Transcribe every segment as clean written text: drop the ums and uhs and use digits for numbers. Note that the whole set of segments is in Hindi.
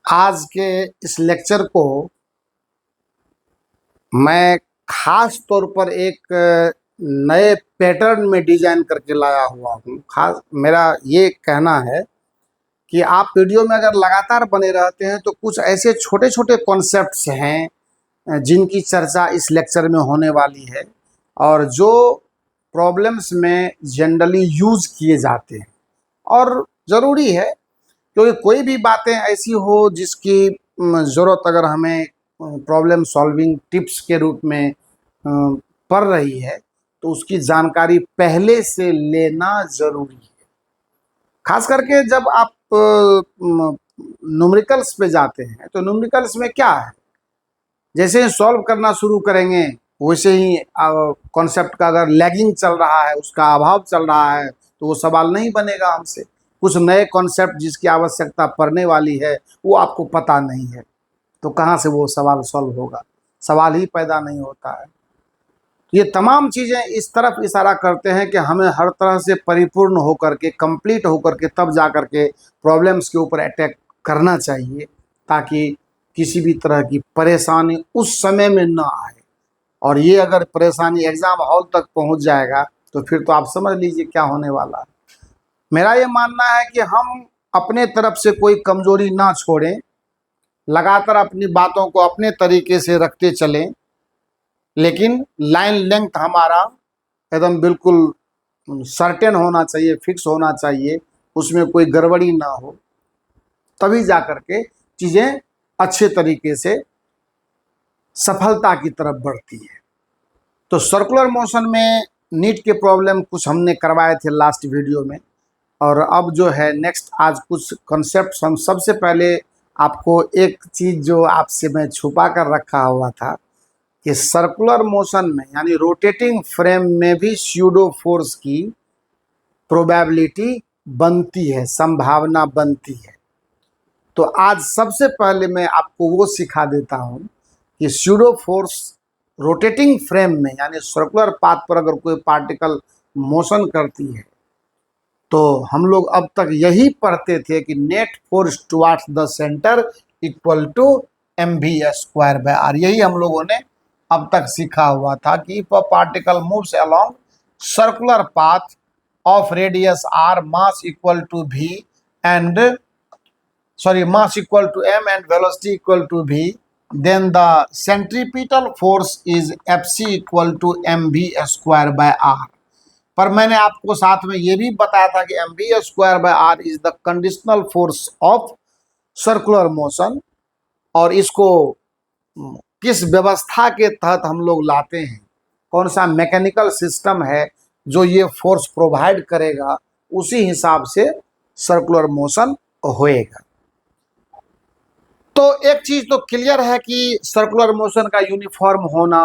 आज के इस लेक्चर को मैं खास तौर पर एक नए पैटर्न में डिजाइन करके लाया हुआ हूँ। खास मेरा ये कहना है कि आप वीडियो में अगर लगातार बने रहते हैं तो कुछ ऐसे छोटे छोटे कॉन्सेप्ट्स हैं जिनकी चर्चा इस लेक्चर में होने वाली है और जो प्रॉब्लम्स में जनरली यूज किए जाते हैं और ज़रूरी है, क्योंकि कोई भी बातें ऐसी हो जिसकी ज़रूरत अगर हमें प्रॉब्लम सॉल्विंग टिप्स के रूप में पड़ रही है तो उसकी जानकारी पहले से लेना ज़रूरी है। खास करके जब आप न्यूमेरिकल्स पे जाते हैं तो न्यूमेरिकल्स में क्या है, जैसे ही सॉल्व करना शुरू करेंगे वैसे ही कॉन्सेप्ट का अगर लैगिंग चल रहा है, उसका अभाव चल रहा है तो वो सवाल नहीं बनेगा हमसे। कुछ नए कॉन्सेप्ट जिसकी आवश्यकता पड़ने वाली है वो आपको पता नहीं है तो कहाँ से वो सवाल सॉल्व होगा, सवाल ही पैदा नहीं होता है। ये तमाम चीज़ें इस तरफ इशारा करते हैं कि हमें हर तरह से परिपूर्ण होकर के, कंप्लीट होकर के तब जा कर के प्रॉब्लम्स के ऊपर अटैक करना चाहिए ताकि किसी भी तरह की परेशानी उस समय में ना आए। और ये अगर परेशानी एग्ज़ाम हॉल तक पहुंच जाएगा तो फिर तो आप समझ लीजिए क्या होने वाला है। मेरा ये मानना है कि हम अपने तरफ से कोई कमजोरी ना छोड़ें, लगातार अपनी बातों को अपने तरीके से रखते चलें, लेकिन लाइन लेंथ हमारा एकदम बिल्कुल सर्टेन होना चाहिए, फिक्स होना चाहिए, उसमें कोई गड़बड़ी ना हो, तभी जा कर के चीज़ें अच्छे तरीके से सफलता की तरफ बढ़ती है। तो सर्कुलर मोशन में नीट के प्रॉब्लम कुछ हमने करवाए थे लास्ट वीडियो में, और अब जो है नेक्स्ट आज कुछ कॉन्सेप्ट हम सबसे पहले आपको एक चीज़ जो आपसे मैं छुपा कर रखा हुआ था कि सर्कुलर मोशन में यानी रोटेटिंग फ्रेम में भी स्यूडो फोर्स की प्रोबेबिलिटी बनती है, संभावना बनती है। तो आज सबसे पहले मैं आपको वो सिखा देता हूँ कि स्यूडो फोर्स रोटेटिंग फ्रेम में यानी सर्कुलर पाथ पर अगर कोई पार्टिकल मोशन करती है तो हम लोग अब तक यही पढ़ते थे कि net force towards the centre equal to mv²/r। यही हम लोगों ने अब तक सीखा हुआ था कि if a particle moves along circular path of radius r, mass equal to v and mass equal to m and velocity equal to v, then the centripetal force is Fc equal to mv²/r। पर मैंने आपको साथ में ये भी बताया था कि mv²/r is the conditional force of circular motion, और इसको किस व्यवस्था के तहत हम लोग लाते हैं, कौन सा मैकेनिकल सिस्टम है जो ये फोर्स प्रोवाइड करेगा, उसी हिसाब से सर्कुलर मोशन होएगा। तो एक चीज़ तो क्लियर है कि सर्कुलर मोशन का यूनिफॉर्म होना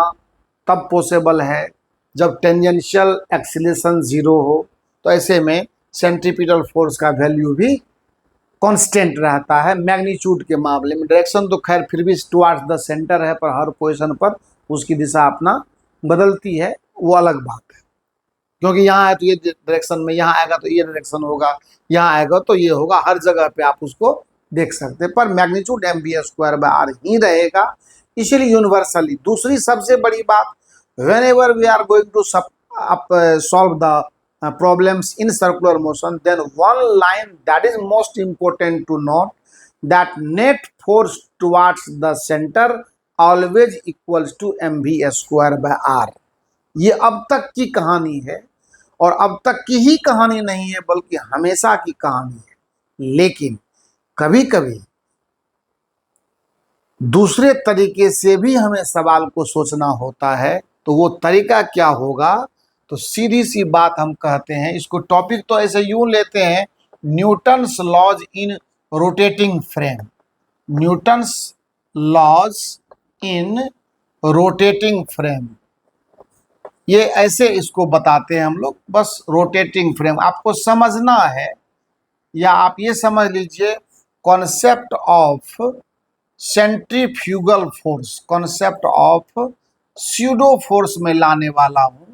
तब पॉसिबल है जब टेंजेंशियल एक्सीलरेशन जीरो हो, तो ऐसे में सेंट्रीपिटल फोर्स का वैल्यू भी कांस्टेंट रहता है मैग्नीट्यूड के मामले में। डायरेक्शन तो खैर फिर भी टुवार्ड्स द सेंटर है, पर हर पोजीशन पर उसकी दिशा अपना बदलती है, वो अलग बात है। क्योंकि यहाँ है तो ये डायरेक्शन में, यहाँ आएगा तो ये डायरेक्शन होगा, यहाँ आएगा तो ये होगा, हर जगह पे आप उसको देख सकते हैं, पर मैग्नीट्यूड mv²/r ही रहेगा, इसीलिए यूनिवर्सली। दूसरी सबसे बड़ी बात, whenever we are going to solve the problems in circular motion, then one line that is most important to note, that net force towards the center always equals to mv²/r। ये अब तक की कहानी है, और अब तक की ही कहानी नहीं है बल्कि हमेशा की कहानी है। लेकिन कभी कभी दूसरे तरीके से भी हमें सवाल को सोचना होता है, तो वो तरीका क्या होगा? तो सीधी सी बात हम कहते हैं, इसको टॉपिक तो ऐसे यूं लेते हैं, Newton's laws in rotating frame. Newton's laws in rotating frame, ये ऐसे इसको बताते हैं हम लोग। बस रोटेटिंग फ्रेम आपको समझना है, या आप ये समझ लीजिए concept of centrifugal force, concept of pseudo force में लाने वाला हूँ।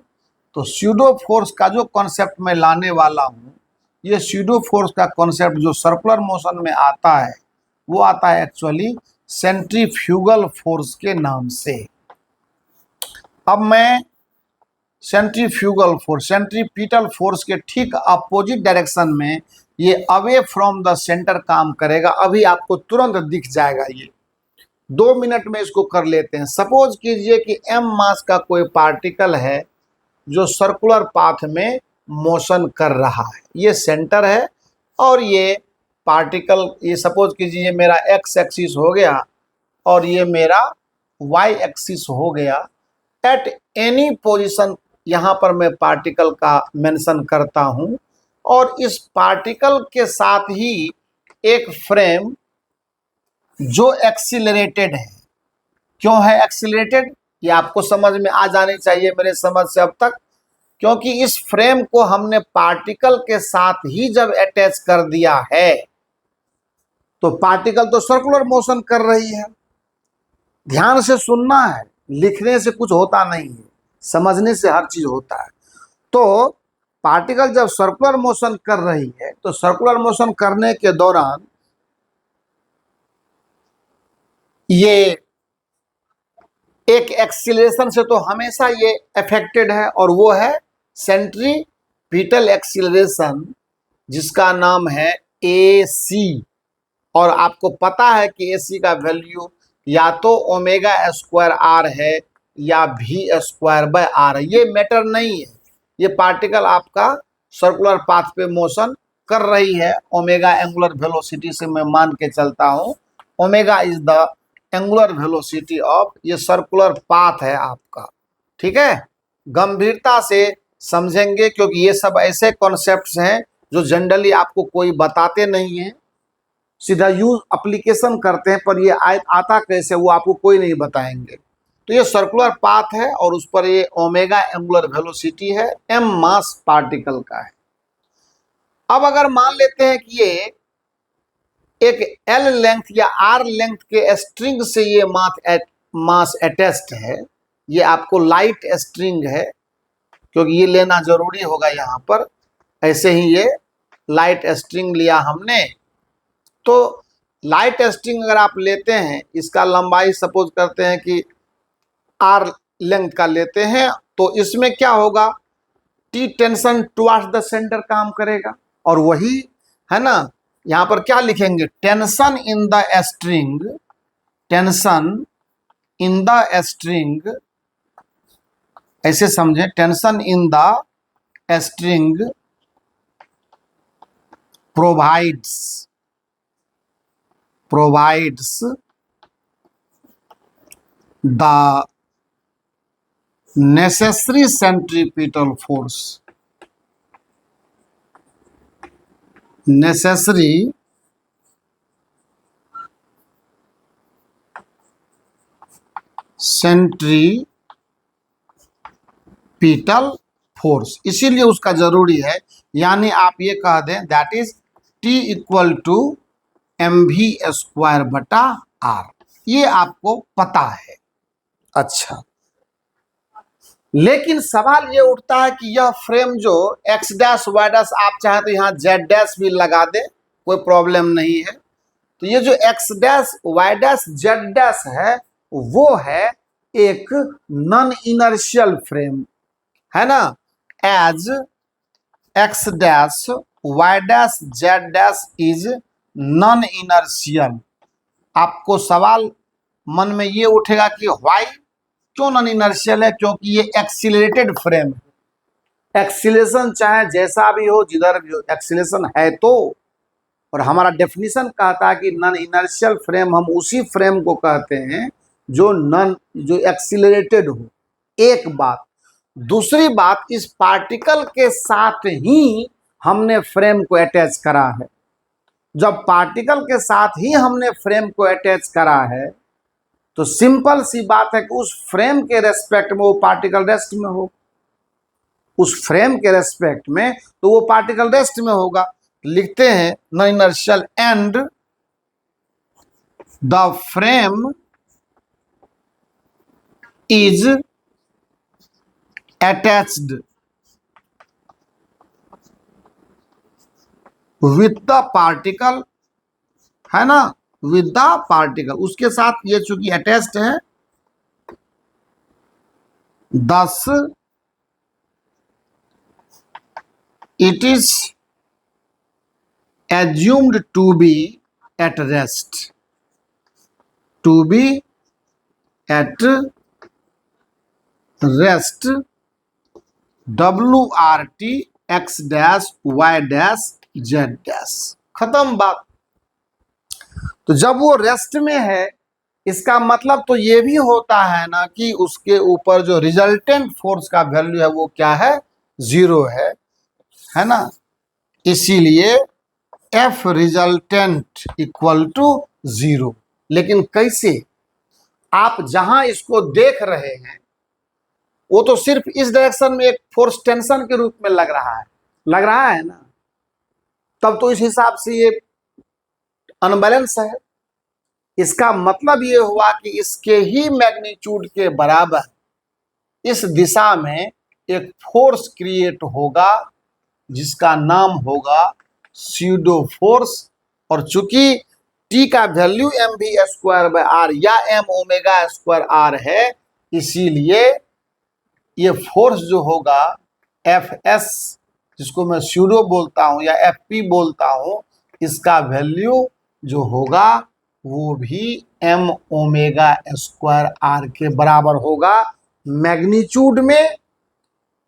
तो स्यूडो फोर्स का जो कॉन्सेप्ट में लाने वाला हूँ, ये स्यूडो फोर्स का कॉन्सेप्ट जो सर्कुलर मोशन में आता है वो आता है एक्चुअली सेंट्रीफ्यूगल फोर्स के नाम से। अब मैं सेंट्रीपिटल फोर्स के ठीक अपोजिट डायरेक्शन में ये अवे फ्रॉम द सेंटर काम करेगा। अभी आपको तुरंत दिख जाएगा। ये 2 मिनट में इसको कर लेते हैं। सपोज कीजिए कि m मास का कोई पार्टिकल है जो सर्कुलर पाथ में मोशन कर रहा है। ये सेंटर है और ये पार्टिकल, ये सपोज कीजिए मेरा x एक्सिस हो गया और ये मेरा y एक्सिस हो गया। एट एनी पोजीशन यहाँ पर मैं पार्टिकल का मेंशन करता हूँ और इस पार्टिकल के साथ ही एक फ्रेम जो एक्सीलरेटेड है। क्यों है एक्सीलरेटेड, ये आपको समझ में आ जानी चाहिए मेरे समझ से अब तक, क्योंकि इस फ्रेम को हमने पार्टिकल के साथ ही जब अटैच कर दिया है तो पार्टिकल तो सर्कुलर मोशन कर रही है। ध्यान से सुनना है, लिखने से कुछ होता नहीं है, समझने से हर चीज होता है। तो पार्टिकल जब सर्कुलर मोशन कर रही है तो सर्कुलर मोशन करने के दौरान ये एक एक्सीलरेशन से तो हमेशा ये अफेक्टेड है और वो है सेंट्रीपिटल एक्सीलरेशन, जिसका नाम है AC। और आपको पता है कि AC का वैल्यू या तो ओमेगा स्क्वायर आर है या V स्क्वायर बाय आर है। ये मैटर नहीं है। ये पार्टिकल आपका सर्कुलर पाथ पे मोशन कर रही है ओमेगा एंगुलर वेलोसिटी से। मैं मान के चलता हूँ omega is the angular velocity of ये सर्कुलर पाथ है आपका। ठीक है, गंभीरता से समझेंगे क्योंकि ये सब ऐसे कॉन्सेप्ट्स हैं जो जनरली आपको कोई बताते नहीं है, सीधा यूज एप्लीकेशन करते हैं, पर ये आता कैसे वो आपको कोई नहीं बताएंगे। तो ये सर्कुलर पाथ है और उस पर ये ओमेगा एंगुलर वेलोसिटी है, m मास पार्टिकल का है। अब अगर मान लेते हैं कि ये एक L लेंथ या R लेंथ के स्ट्रिंग से ये मास अटैच्ड है, ये आपको लाइट स्ट्रिंग है क्योंकि ये लेना जरूरी होगा यहाँ पर। ऐसे ही ये लाइट स्ट्रिंग लिया हमने। तो लाइट स्ट्रिंग अगर आप लेते हैं, इसका लंबाई सपोज करते हैं कि R लेंथ का लेते हैं, तो इसमें क्या होगा, T tension towards the centre काम करेगा। और वही है ना, यहां पर क्या लिखेंगे, tension in the string, tension in the string, ऐसे समझें, tension in the string provides the necessary centripetal force, necessary centripetal force, इसीलिए उसका जरूरी है। यानी आप ये कह दें that is T equal to mv square बटा R। ये आपको पता है। अच्छा, लेकिन सवाल ये उठता है कि यह फ्रेम जो x डैश y डैश, आप चाहे तो यहाँ z डैश भी लगा दे, कोई प्रॉब्लम नहीं है। तो ये जो x dash y dash z dash है वो है एक नॉन इनर्शियल फ्रेम, है ना। As x dash y dash z dash is non inertial. आपको सवाल मन में ये उठेगा कि व्हाई, क्यों नॉन इनर्शियल है, क्योंकि ये एक्सीलरेटेड फ्रेम है। एक्सीलरेशन चाहे जैसा भी हो, जिधर भी हो, एक्सीलरेशन है तो। और हमारा डेफिनेशन कहता है कि नॉन इनर्शियल फ्रेम हम उसी फ्रेम को कहते हैं जो एक्सीलरेटेड हो। एक बात। दूसरी बात, इस पार्टिकल के साथ ही हमने फ्रेम को अटैच करा है। जब पार्टिकल के साथ ही हमने फ्रेम को अटैच करा है तो सिंपल सी बात है कि उस फ्रेम के रेस्पेक्ट में वो पार्टिकल रेस्ट में हो, उस फ्रेम के रेस्पेक्ट में तो वो पार्टिकल रेस्ट में होगा। लिखते हैं non inertial and the frame is attached with the particle, है ना, विद द पार्टिकल, उसके साथ ये चूंकि अटैच्ड है, thus it is assumed to be at rest, to be at rest, WRT x dash y dash z dash, खत्म बात। तो जब वो रेस्ट में है, इसका मतलब तो ये भी होता है ना कि उसके ऊपर जो रिजल्टेंट फोर्स का वैल्यू है वो क्या है, 0 है ना। इसीलिए F रिजल्टेंट इक्वल टू 0। लेकिन कैसे, आप जहां इसको देख रहे हैं वो तो सिर्फ इस डायरेक्शन में एक फोर्स टेंशन के रूप में लग रहा है ना, तब तो इस हिसाब से ये अनबैलेंस है। इसका मतलब ये हुआ कि इसके ही मैग्नीट्यूड के बराबर इस दिशा में एक फोर्स क्रिएट होगा जिसका नाम होगा स्यूडो फोर्स। और चूंकि T का वैल्यू mv²/r या m⍵²r है, इसीलिए ये फोर्स जो होगा Fs, जिसको मैं स्यूडो बोलता हूं या Fp बोलता हूं, इसका वैल्यू जो होगा वो भी m⍵² के बराबर होगा मैग्नीट्यूड में,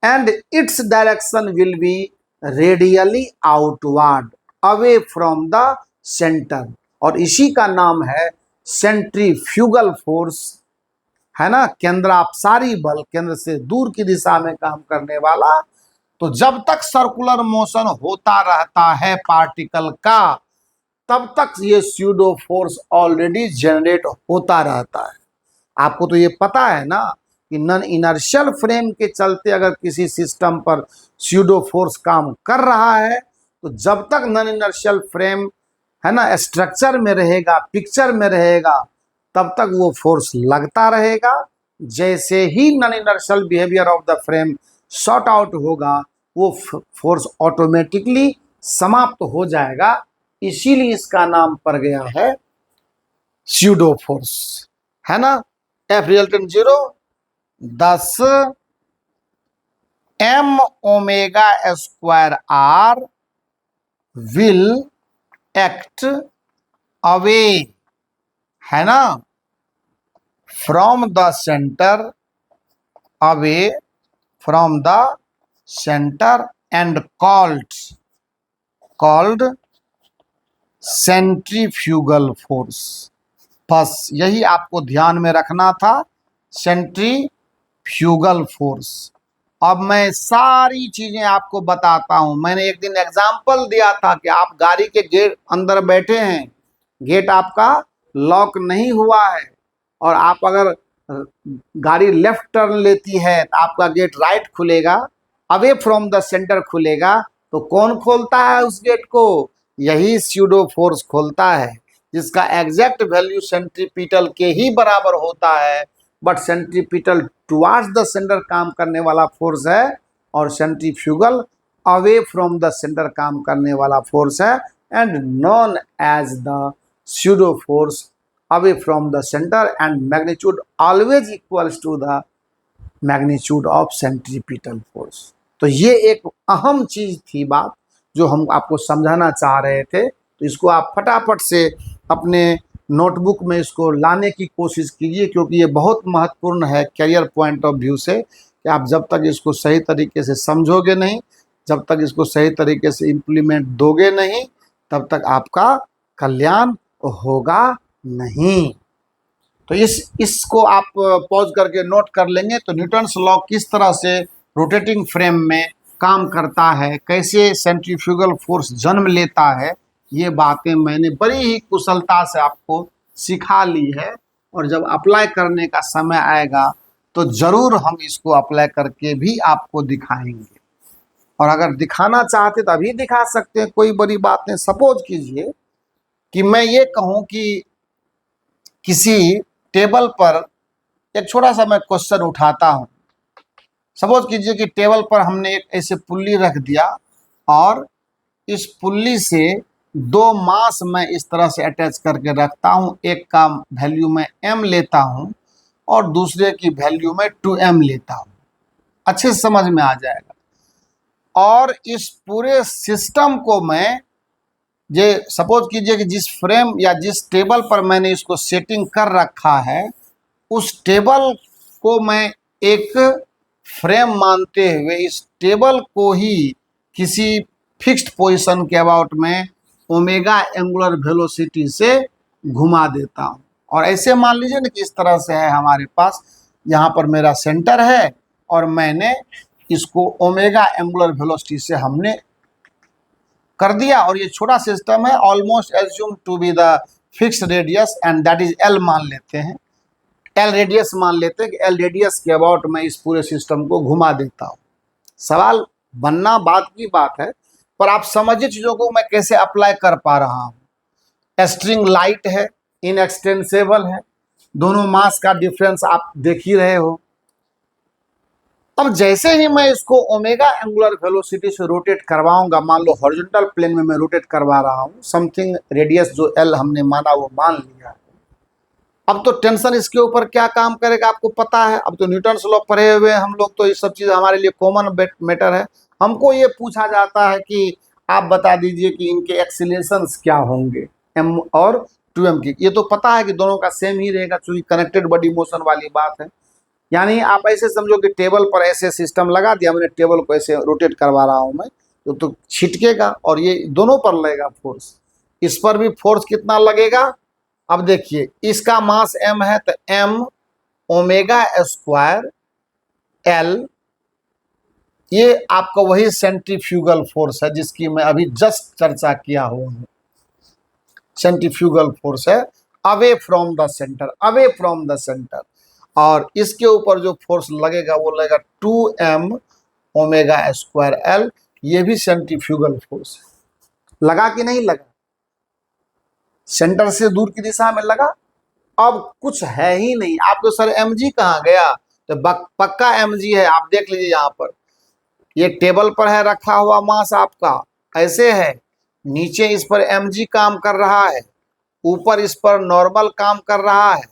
and its direction will be radially outward away from the centre, और इसी का नाम है सेंट्रीफ्यूगल फोर्स, है ना, केंद्रापसारी बल, केंद्र से दूर की दिशा में काम करने वाला। तो जब तक सर्कुलर मोशन होता रहता है पार्टिकल का, तब तक ये स्यूडो फोर्स ऑलरेडी जनरेट होता रहता है। आपको तो ये पता है ना कि नॉन इनर्शियल फ्रेम के चलते अगर किसी सिस्टम पर स्यूडो फोर्स काम कर रहा है, तो जब तक नॉन इनर्शियल फ्रेम, है ना, स्ट्रक्चर में रहेगा, पिक्चर में रहेगा, तब तक वो फोर्स लगता रहेगा। जैसे ही non inertial behaviour of the frame short out होगा, वो फोर्स ऑटोमेटिकली समाप्त हो जाएगा। इसीलिए इसका नाम पड़ गया है स्यूडो फोर्स, है ना। F resultant 0, 10 m⍵²r will act away, है ना, from the centre, away from the centre and called centrifugal force. बस यही आपको ध्यान में रखना था, सेंट्रीफ्यूगल फोर्स। अब मैं सारी चीजें आपको बताता हूं। मैंने एक दिन एग्जाम्पल दिया था कि आप गाड़ी के गेट अंदर बैठे हैं, गेट आपका लॉक नहीं हुआ है, और आप अगर गाड़ी लेफ्ट टर्न लेती है तो आपका गेट राइट खुलेगा, अवे फ्रॉम द सेंटर खुलेगा। तो कौन खोलता है उस गेट को? यही स्यूडो फोर्स खोलता है, जिसका एग्जैक्ट वैल्यू सेंट्रीपिटल के ही बराबर होता है। But centripetal towards the centre काम करने वाला फोर्स है, और centrifugal away from the centre काम करने वाला फोर्स है, and known as the pseudo force away from the centre, and magnitude always equals to the magnitude of centripetal force. तो ये एक अहम चीज थी बात जो हम आपको समझाना चाह रहे थे। तो इसको आप फटाफट से अपने नोटबुक में इसको लाने की कोशिश कीजिए, क्योंकि ये बहुत महत्वपूर्ण है करियर पॉइंट ऑफ व्यू से, कि आप जब तक इसको सही तरीके से समझोगे नहीं, जब तक इसको सही तरीके से इम्प्लीमेंट दोगे नहीं, तब तक आपका कल्याण होगा नहीं। तो इसको आप पॉज करके नोट कर लेंगे। तो न्यूटन्स लॉ किस तरह से रोटेटिंग फ्रेम में काम करता है, कैसे सेंट्रीफ्यूगल फोर्स जन्म लेता है, ये बातें मैंने बड़ी ही कुशलता से आपको सिखा ली है। और जब अप्लाई करने का समय आएगा तो ज़रूर हम इसको अप्लाई करके भी आपको दिखाएंगे। और अगर दिखाना चाहते तो अभी दिखा सकते हैं, कोई बड़ी बात नहीं। सपोज कीजिए कि मैं ये कहूँ कि किसी टेबल पर एक छोटा सा मैं क्वेश्चन उठाता हूँ। सपोज कीजिए कि टेबल पर हमने एक ऐसे पुल्ली रख दिया, और इस पुल्ली से दो मास मैं इस तरह से अटैच करके रखता हूं, एक का वैल्यू मैं m लेता हूं और दूसरे की वैल्यू मैं 2m लेता हूं। अच्छे से समझ में आ जाएगा। और इस पूरे सिस्टम को मैं ये सपोज कीजिए कि जिस फ्रेम या जिस टेबल पर मैंने इसको सेटिंग कर रखा है, उस टेबल को मैं एक फ्रेम मानते हुए इस टेबल को ही किसी फिक्स्ड पोजीशन के अबाउट में ओमेगा एंगुलर वेलोसिटी से घुमा देता हूं। और ऐसे मान लीजिए ना कि इस तरह से है हमारे पास, यहाँ पर मेरा सेंटर है और मैंने इसको ओमेगा एंगुलर वेलोसिटी से हमने कर दिया। और ये छोटा सिस्टम है, almost assume to be the fix radius and that is l मान लेते हैं, एल रेडियस मान लेते हैं कि एल रेडियस के अबाउट मैं इस पूरे सिस्टम को घुमा देता हूँ। सवाल बनना बात की बात है, पर आप समझिए चीज़ों को मैं कैसे अप्लाई कर पा रहा हूँ। स्ट्रिंग लाइट है, इनएक्सटेंसेबल है, दोनों मास का डिफरेंस आप देख ही रहे हो। अब जैसे ही मैं इसको ओमेगा एंगुलर वेलोसिटी से रोटेट करवाऊंगा, मान लो हॉरिजॉन्टल प्लेन में मैं रोटेट करवा रहा हूँ, समथिंग रेडियस जो एल हमने माना वो मान लिया। अब तो टेंशन इसके ऊपर क्या काम करेगा आपको पता है। अब तो न्यूटन लॉ पढ़े हुए हम लोग, तो ये सब चीज़ हमारे लिए कॉमन मैटर है। हमको ये पूछा जाता है कि आप बता दीजिए कि इनके एक्सीलरेशंस क्या होंगे, m और 2m की। ये तो पता है कि दोनों का सेम ही रहेगा, क्योंकि कनेक्टेड बॉडी मोशन वाली बात है। यानी आप ऐसे समझो कि टेबल पर ऐसे सिस्टम लगा दिया मैंने, टेबल को ऐसे रोटेट करवा रहा हूँ मैं, तो छिटकेगा और ये दोनों पर लगेगा फोर्स। इस पर भी फोर्स कितना लगेगा। अब देखिए इसका मास m है, तो m ओमेगा स्क्वायर l, ये आपका वही सेंट्रीफ्यूगल फोर्स है जिसकी मैं अभी जस्ट चर्चा किया हुआ हूँ। सेंट्रीफ्यूगल फोर्स है away from the centre, away from the centre. और इसके ऊपर जो फोर्स लगेगा वो लगेगा 2m ओमेगा स्क्वायर l, ये भी सेंट्रीफ्यूगल फोर्स है। लगा कि नहीं लगा, सेंटर से दूर की दिशा में लगा। अब कुछ है ही नहीं। आपको सर mg कहाँ गया, तो पक्का mg है। आप देख लीजिए यहाँ पर, ये टेबल पर है रखा हुआ मास आपका, ऐसे है, नीचे इस पर mg काम कर रहा है, ऊपर इस पर नॉर्मल काम कर रहा है,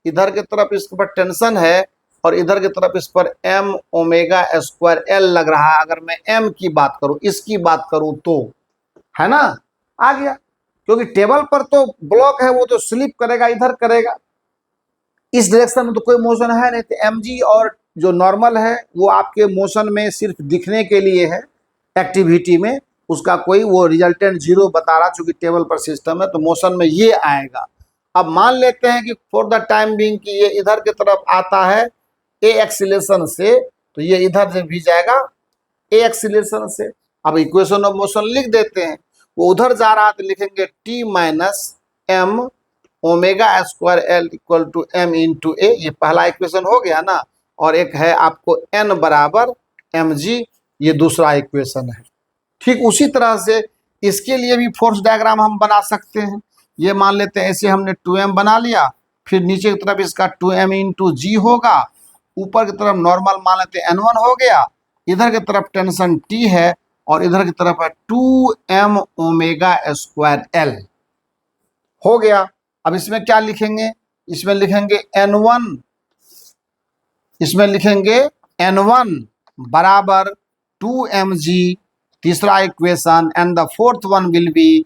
इधर की तरफ इस पर टेंशन है और इधर की तरफ इस पर m ओमेगा स्क्वायर l लग रहा है। अगर मैं m की बात करूं, इसकी बात करूं तो, है ना, आ गया। क्योंकि टेबल पर तो ब्लॉक है, वो तो स्लिप करेगा, इधर करेगा, इस डायरेक्शन में तो कोई मोशन है नहीं। तो mg और जो नॉर्मल है वो आपके मोशन में सिर्फ दिखने के लिए है, एक्टिविटी में उसका कोई वो रिजल्टेंट जीरो बता रहा, चूंकि टेबल पर सिस्टम है तो मोशन में ये आएगा। अब मान लेते हैं कि फॉर द टाइम बीइंग कि ये इधर की तरफ आता है ए एक्सीलरेशन से, तो ये इधर से भी जाएगा ए एक्सीलरेशन से। अब इक्वेशन ऑफ मोशन लिख देते हैं, वो उधर जा रहा है तो लिखेंगे t minus m omega square l equal to m into A, ये पहला इक्वेशन हो गया ना। और एक है आपको n बराबर mg, ये दूसरा इक्वेशन है। ठीक उसी तरह से इसके लिए भी फोर्स डायग्राम हम बना सकते हैं। ये मान लेते हैं ऐसे हमने 2m बना लिया, फिर नीचे की तरफ इसका 2m इंटू जी होगा, ऊपर की तरफ नॉर्मल मान लेते हैं n1 हो गया, इधर की तरफ टेंशन t है और इधर की तरफ है 2m ओमेगा स्क्वायर l हो गया। अब इसमें क्या लिखेंगे, इसमें लिखेंगे n1, इसमें लिखेंगे n1 बराबर 2mg, तीसरा equation, and the fourth one will be,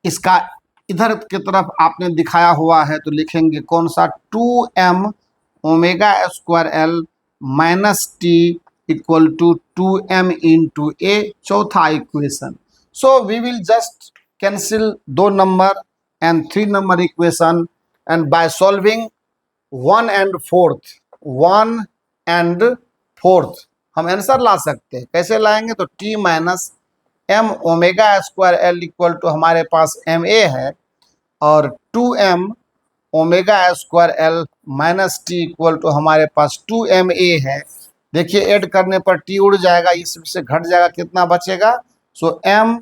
इसका इधर की तरफ आपने दिखाया हुआ है तो लिखेंगे कौन सा, 2m omega square l minus T equal to 2m into A, चौथा equation. So we will just cancel 2 number and 3 number equation, and by solving 1 and 4th हम आंसर ला सकते हैं। कैसे लाएंगे, तो t minus m omega square l equal to हमारे पास ma है और 2m omega square l minus T equal to हमारे पास 2ma है। देखिए ऐड करने पर t उड़ जाएगा, इससे घट जाएगा, कितना बचेगा, so m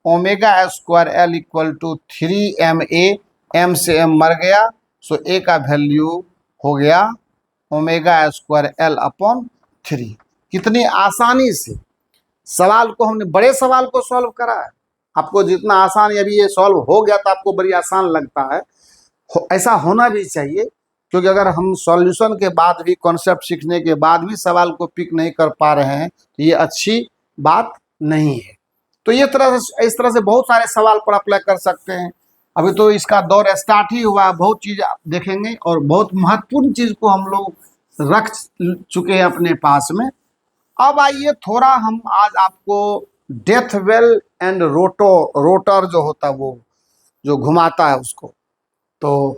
omega square l equal to 3ma, m से m मर गया, सो a का वैल्यू हो गया ओमेगा स्क्वायर l अपॉन 3। कितनी आसानी से सवाल को हमने, बड़े सवाल को सॉल्व करा है। आपको जितना आसान, अभी ये सॉल्व हो गया तो आपको बड़ी आसान लगता है, ऐसा होना भी चाहिए। क्योंकि अगर हम सॉल्यूशन के बाद भी, कॉन्सेप्ट सीखने के बाद भी सवाल को पिक नहीं कर पा रहे हैं तो ये अच्छी बात नहीं है। तो ये तरह से, इस तरह से बहुत सारे सवाल पर अप्लाई कर सकते हैं। अभी तो इसका दौर स्टार्ट ही हुआ, बहुत चीज़ आप देखेंगे और बहुत महत्वपूर्ण चीज़ को हम लोग रख चुके हैं अपने पास में। अब आइए थोड़ा हम आज आपको डेथ वेल एंड रोटर जो होता है, वो जो घुमाता है उसको, तो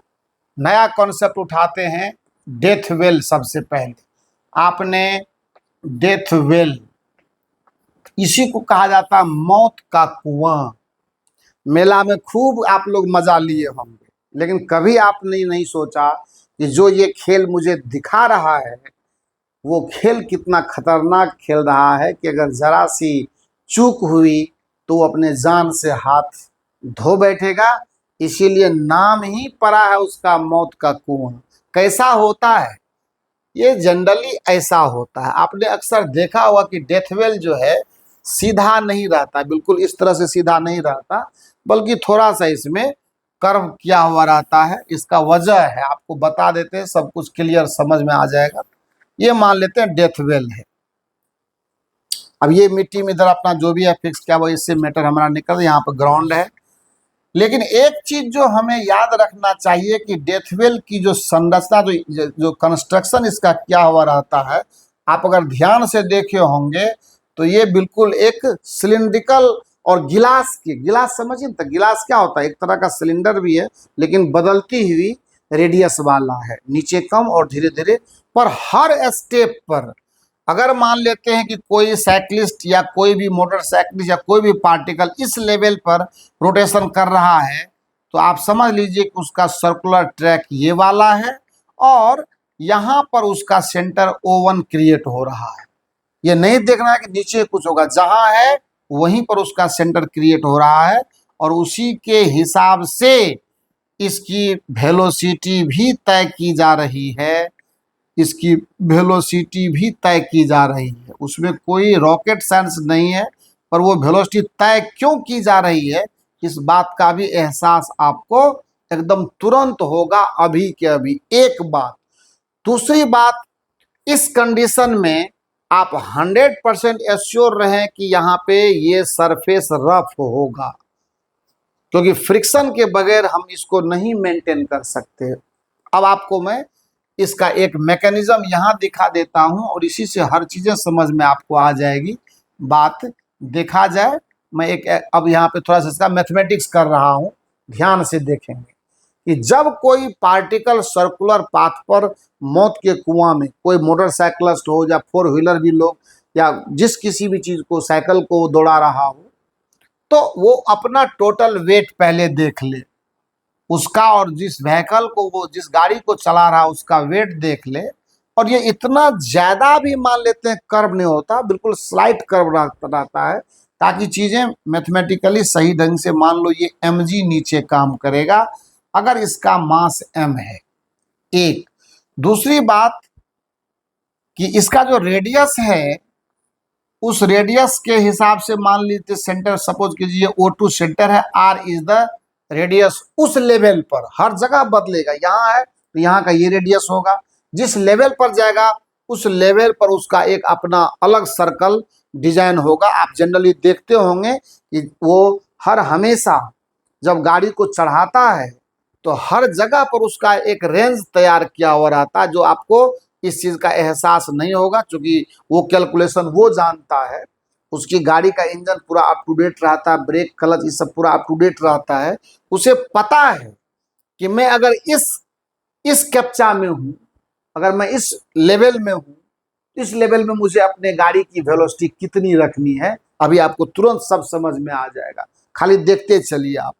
नया कॉन्सेप्ट उठाते हैं। डेथ वेल, सबसे पहले आपने डेथ वेल, इसी को कहा जाता है मौत का कुआं। मेला में खूब आप लोग मजा लिए होंगे, लेकिन कभी आपने नहीं सोचा कि जो ये खेल मुझे दिखा रहा है वो खेल कितना खतरनाक खेल रहा है कि अगर जरा सी चूक हुई तो वो अपने जान से हाथ धो बैठेगा। इसीलिए नाम ही पड़ा है उसका मौत का कुआं। कैसा होता है ये? जनरली ऐसा होता है, आपने अक्सर देखा होगा कि डेथ वेल जो है सीधा नहीं रहता, बिल्कुल इस तरह से सीधा नहीं रहता, बल्कि थोड़ा सा इसमें कर्व किया हुआ रहता है। इसका वजह है, आपको बता देते हैं, सब कुछ क्लियर समझ में आ जाएगा। ये मान लेते हैं डेथ वेल है। अब ये मिट्टी में इधर अपना जो भी है फिक्स किया हुआ, इससे मैटर हमारा निकल, यहाँ पर ग्राउंड है। लेकिन एक चीज जो हमें याद रखना चाहिए कि डेथ वेल की जो संरचना, जो कंस्ट्रक्शन इसका क्या हुआ रहता है, आप अगर ध्यान से देखे होंगे तो ये बिल्कुल एक सिलिंड्रिकल और गिलास समझिए तो गिलास क्या होता है, एक तरह का सिलेंडर भी है लेकिन बदलती हुई रेडियस वाला है, नीचे कम और धीरे धीरे। पर हर स्टेप पर अगर मान लेते हैं कि कोई साइकिलिस्ट या कोई भी मोटरसाइकिलिस्ट या कोई भी पार्टिकल इस लेवल पर रोटेशन कर रहा है, तो आप समझ लीजिए कि उसका सर्कुलर ट्रैक ये वाला है और यहाँ पर उसका सेंटर O1 क्रिएट हो रहा है। ये नहीं देखना है कि नीचे कुछ होगा, जहां है वहीं पर उसका सेंटर क्रिएट हो रहा है और उसी के हिसाब से इसकी वेलोसिटी भी तय की जा रही है। इसकी वेलोसिटी भी तय की जा रही है, उसमें कोई रॉकेट साइंस नहीं है, पर वो वेलोसिटी तय क्यों की जा रही है इस बात का भी एहसास आपको एकदम तुरंत होगा, अभी के अभी। एक बात। दूसरी बात, इस कंडीशन में आप 100% एश्योर रहें कि यहाँ पे ये सरफेस रफ होगा, क्योंकि फ्रिक्शन के बगैर हम इसको नहीं मेंटेन कर सकते। अब आपको मैं इसका एक मैकेनिज्म यहाँ दिखा देता हूँ और इसी से हर चीज़ें समझ में आपको आ जाएगी। बात देखा जाए, मैं एक अब यहाँ पे थोड़ा सा इसका मैथमेटिक्स कर रहा हूँ, ध्यान से देखेंगे कि जब कोई पार्टिकल सर्कुलर पाथ पर मौत के कुआं में, कोई मोटरसाइकिलिस्ट हो या 4 व्हीलर भी लोग या जिस किसी भी चीज़ को, साइकिल को दौड़ा रहा हो, तो वो अपना टोटल वेट पहले देख ले उसका, और जिस व्हीकल को, वो जिस गाड़ी को चला रहा है उसका वेट देख ले। और ये इतना ज़्यादा भी मान लेते हैं कर्व नहीं होता, बिल्कुल स्लाइट कर्व रहता है, ताकि चीज़ें मैथमेटिकली सही ढंग से, मान लो ये mg नीचे काम करेगा अगर इसका मास m है। एक दूसरी बात कि इसका जो रेडियस है, उस रेडियस के हिसाब से मान लीजिए सेंटर, सपोज कीजिए O2 सेंटर है, R इज द रेडियस। उस लेवल पर हर जगह बदलेगा, यहाँ है तो यहाँ का ये रेडियस होगा, जिस लेवल पर जाएगा उस लेवल पर उसका एक अपना अलग सर्कल डिजाइन होगा। आप जनरली देखते होंगे कि वो हर हमेशा जब गाड़ी को चढ़ाता है तो हर जगह पर उसका एक रेंज तैयार किया हुआ रहता है, जो आपको इस चीज़ का एहसास नहीं होगा, क्योंकि वो कैलकुलेशन वो जानता है। उसकी गाड़ी का इंजन पूरा अप टू डेट रहता है, ब्रेक क्लच ये सब पूरा अप टू डेट रहता है। उसे पता है कि मैं अगर इस कैप्चा में हूँ, अगर मैं इस लेवल में हूँ, इस लेवल में मुझे अपने गाड़ी की वेलोसिटी कितनी रखनी है। अभी आपको तुरंत सब समझ में आ जाएगा, खाली देखते चलिए आप।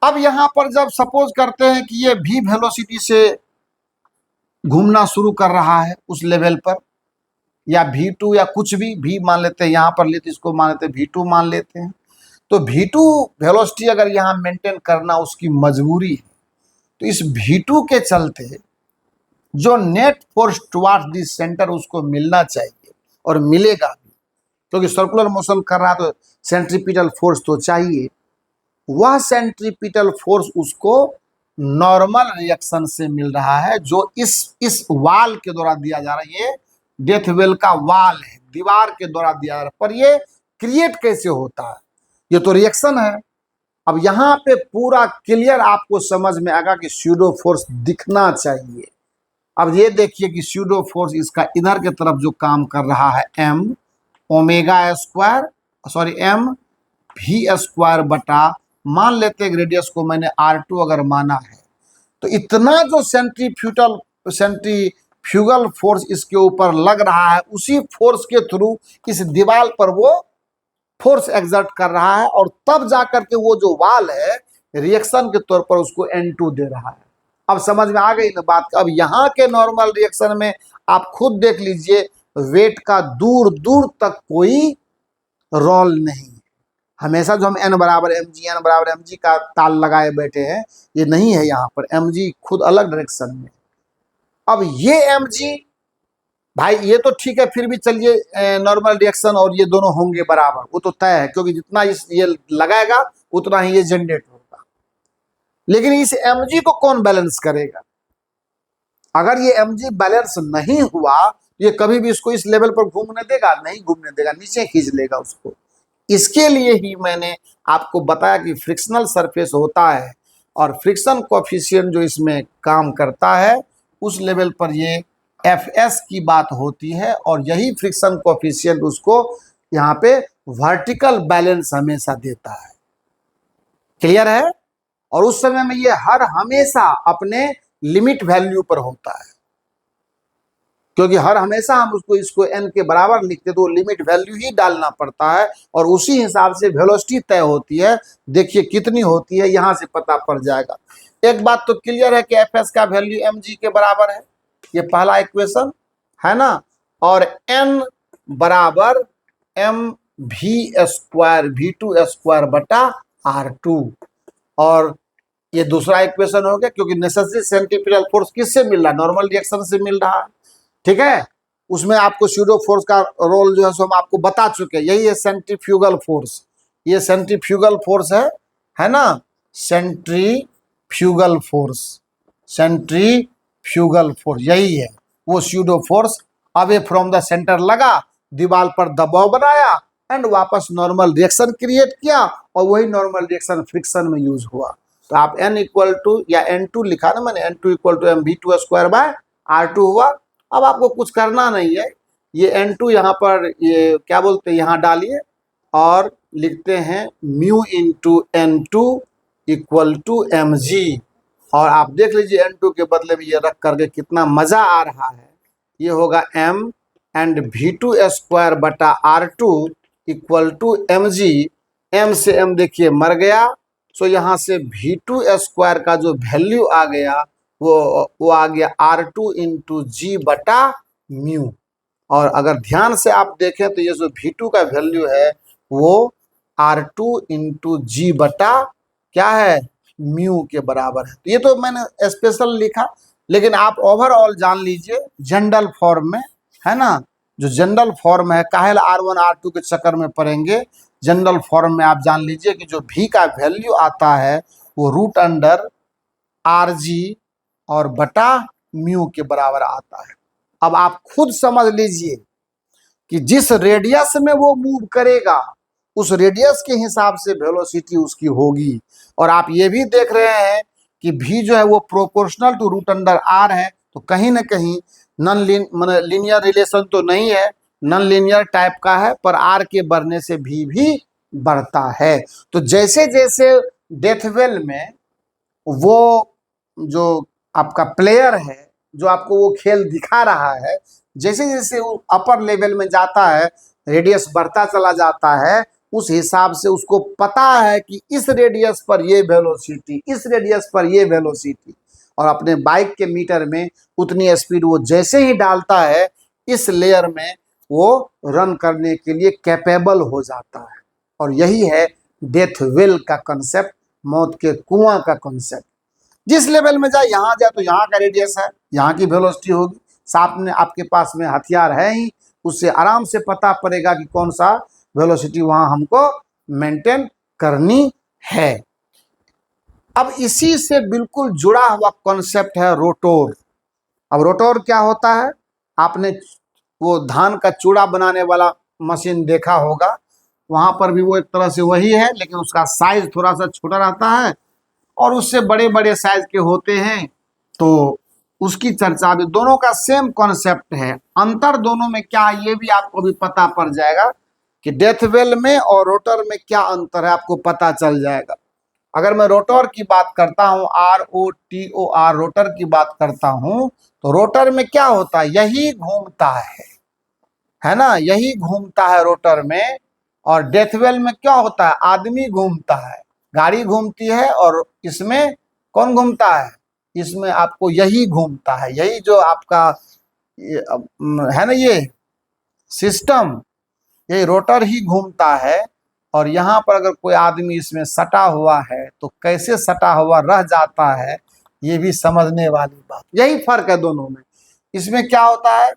अब यहाँ पर जब सपोज करते हैं कि ये v वेलोसिटी से घूमना शुरू कर रहा है उस लेवल पर, या V2 या कुछ भी v मान लेते हैं, यहाँ पर लेते इसको मान लेते हैं V2 मान लेते हैं, तो V2 वेलोसिटी अगर यहाँ मेंटेन करना उसकी मजबूरी है, तो इस V2 के चलते जो net force towards this centre उसको मिलना चाहिए और मिलेगा भी। क्योंकि सर्कुलर मोशन कर रहा है तो सेंट्रीपिटल फोर्स तो चाहिए। वह सेंट्रीपिटल फोर्स उसको नॉर्मल रिएक्शन से मिल रहा है, जो इस वाल के द्वारा दिया जा रहा है। ये डेथ वेल का वाल है, दीवार के द्वारा दिया जा रहा है, पर ये क्रिएट कैसे होता है, ये तो रिएक्शन है। अब यहाँ पे पूरा क्लियर आपको समझ में आएगा कि स्यूडो फोर्स दिखना चाहिए। अब ये देखिए कि स्यूडो फोर्स इसका इधर के तरफ जो काम कर रहा है m omega square, sorry m v square बटा, मान लेते हैं रेडियस को मैंने r2 अगर माना है, तो इतना जो सेंट्रीफ्यूगल फोर्स इसके ऊपर लग रहा है, उसी फोर्स के थ्रू इस दीवार पर वो फोर्स एग्जर्ट कर रहा है, और तब जाकर के वो जो वाल है रिएक्शन के तौर पर उसको N2 दे रहा है। अब समझ में आ गई ना बात। अब यहाँ के नॉर्मल रिएक्शन में आप खुद देख लीजिए, वेट का दूर दूर तक कोई रोल नहीं है। हमेशा जो हम n बराबर mg का ताल लगाए बैठे हैं, ये नहीं है। यहाँ पर mg खुद अलग डायरेक्शन में। अब ये mg भाई ये तो ठीक है, फिर भी चलिए नॉर्मल रिएक्शन और ये दोनों होंगे बराबर, वो तो तय है, क्योंकि जितना ये लगाएगा उतना ही ये जनरेट होगा। लेकिन इस mg को कौन बैलेंस करेगा? अगर ये mg बैलेंस नहीं हुआ, ये कभी भी इसको इस लेवल पर घूमने देगा? नहीं घूमने देगा, नीचे खींच लेगा उसको। इसके लिए ही मैंने आपको बताया कि फ्रिक्शनल सरफेस होता है, और फ्रिक्शन कोएफिशिएंट जो इसमें काम करता है, उस लेवल पर ये Fs की बात होती है, और यही फ्रिक्शन कोएफिशिएंट उसको यहाँ पे वर्टिकल बैलेंस हमेशा देता है। क्लियर है? और उस समय में ये हर हमेशा अपने लिमिट वैल्यू पर होता है, क्योंकि हर हमेशा हम इसको n के बराबर लिखते तो लिमिट वैल्यू ही डालना पड़ता है, और उसी हिसाब से वेलोसिटी तय होती है। देखिए कितनी होती है, यहां से पता पड़ जाएगा। एक बात तो क्लियर है कि Fs का वैल्यू mg के बराबर है, ये पहला इक्वेशन है ना। और n बराबर mv स्क्वायर v2 स्क्वायर बटा r2, और ये दूसरा इक्वेशन हो गया, क्योंकि नेसेसरी सेंट्रीपिटल फोर्स किससे मिल रहा है? नॉर्मल रिएक्शन से मिल रहा है। ठीक है, उसमें आपको स्यूडो फोर्स का रोल जो है सो हम आपको बता चुके हैं। यही है सेंट्रीफ्यूगल फोर्स, ये सेंट्रीफ्यूगल फोर्स है ना, सेंट्रीफ्यूगल फोर्स, सेंट्रीफ्यूगल फोर्स यही है वो pseudo force. Away from the centre लगा, दीवार पर दबाव बनाया, एंड वापस नॉर्मल रिएक्शन क्रिएट किया, और वही नॉर्मल रिएक्शन फ्रिक्शन में यूज हुआ। तो आप n इक्वल टू या n2 लिखा ना मैंने, n2 equal to mv2 square by r2 हुआ। अब आपको कुछ करना नहीं है, ये n2 यहाँ पर ये क्या बोलते हैं यहाँ डालिए, और लिखते हैं mu into n2 equal to mg, और आप देख लीजिए n2 के बदले में ये रख करके कितना मजा आ रहा है। ये होगा m एंड v2 स्क्वायर बटा r2 equal to mg। m से m देखिए मर गया, सो यहाँ से v2 स्क्वायर का जो वैल्यू आ गया वो आ गया r2 इंटू जी बटा म्यू। और अगर ध्यान से आप देखें तो ये जो v2 का वैल्यू है वो r2 इंटू जी बटा क्या है, म्यू के बराबर है। तो ये तो मैंने स्पेशल लिखा, लेकिन आप ओवरऑल जान लीजिए जनरल फॉर्म में, है ना, जो जनरल फॉर्म है, काहे r1 r2 के चक्कर में पड़ेंगे। जनरल फॉर्म में आप जान लीजिए कि जो v का वैल्यू आता है वो रूट अंडर rg और बटा म्यू के बराबर आता है। अब आप खुद समझ लीजिए कि जिस रेडियस में वो मूव करेगा, उस रेडियस के हिसाब से वेलोसिटी उसकी होगी। और आप ये भी देख रहे हैं कि v जो है वो proportional to root under r है, तो कहीं ना कहीं लीनियर रिलेशन तो नहीं है, नॉन लीनियर टाइप का है, पर r के बढ़ने से v भी बढ़ता है। तो जैसे जैसे डेथ वेल में वो जो आपका प्लेयर है जो आपको वो खेल दिखा रहा है, जैसे जैसे वो अपर लेवल में जाता है, रेडियस बढ़ता चला जाता है, उस हिसाब से उसको पता है कि इस रेडियस पर ये वेलोसिटी, इस रेडियस पर ये वेलोसिटी, और अपने बाइक के मीटर में उतनी स्पीड वो जैसे ही डालता है, इस लेयर में वो रन करने के लिए कैपेबल हो जाता है। और यही है डेथ वेल का कॉन्सेप्ट, मौत के कुआं का कॉन्सेप्ट। जिस लेवल में जाए, यहाँ जाए तो यहाँ का रेडियस है, यहाँ की वेलोसिटी होगी, साथ में आपके पास में हथियार है ही, उससे आराम से पता पड़ेगा कि कौन सा वेलोसिटी वहां हमको मेंटेन करनी है। अब इसी से बिल्कुल जुड़ा हुआ कॉन्सेप्ट है रोटोर। अब रोटोर क्या होता है, आपने वो धान का चूड़ा बनाने वाला मशीन देखा होगा, वहां पर भी वो एक तरह से वही है, लेकिन उसका साइज थोड़ा सा छोटा रहता है और उससे बड़े बड़े साइज के होते हैं। तो उसकी चर्चा भी, दोनों का सेम कॉन्सेप्ट है। अंतर दोनों में क्या है ये भी आपको भी पता पड़ जाएगा कि डेथ वेल में और रोटर में क्या अंतर है, आपको पता चल जाएगा। अगर मैं रोटर की बात करता हूं, ROTOR रोटर की बात करता हूं, तो रोटर में क्या होता है, यही घूमता है ना, यही घूमता है रोटर में। और डेथ वेल में क्या होता है, आदमी घूमता है, गाड़ी घूमती है, और इसमें कौन घूमता है, इसमें आपको यही घूमता है, यही जो आपका है ना ये सिस्टम, यही रोटर ही घूमता है। और यहाँ पर अगर कोई आदमी इसमें सटा हुआ है तो कैसे सटा हुआ रह जाता है, ये भी समझने वाली बात, यही फर्क है दोनों में। इसमें क्या होता है,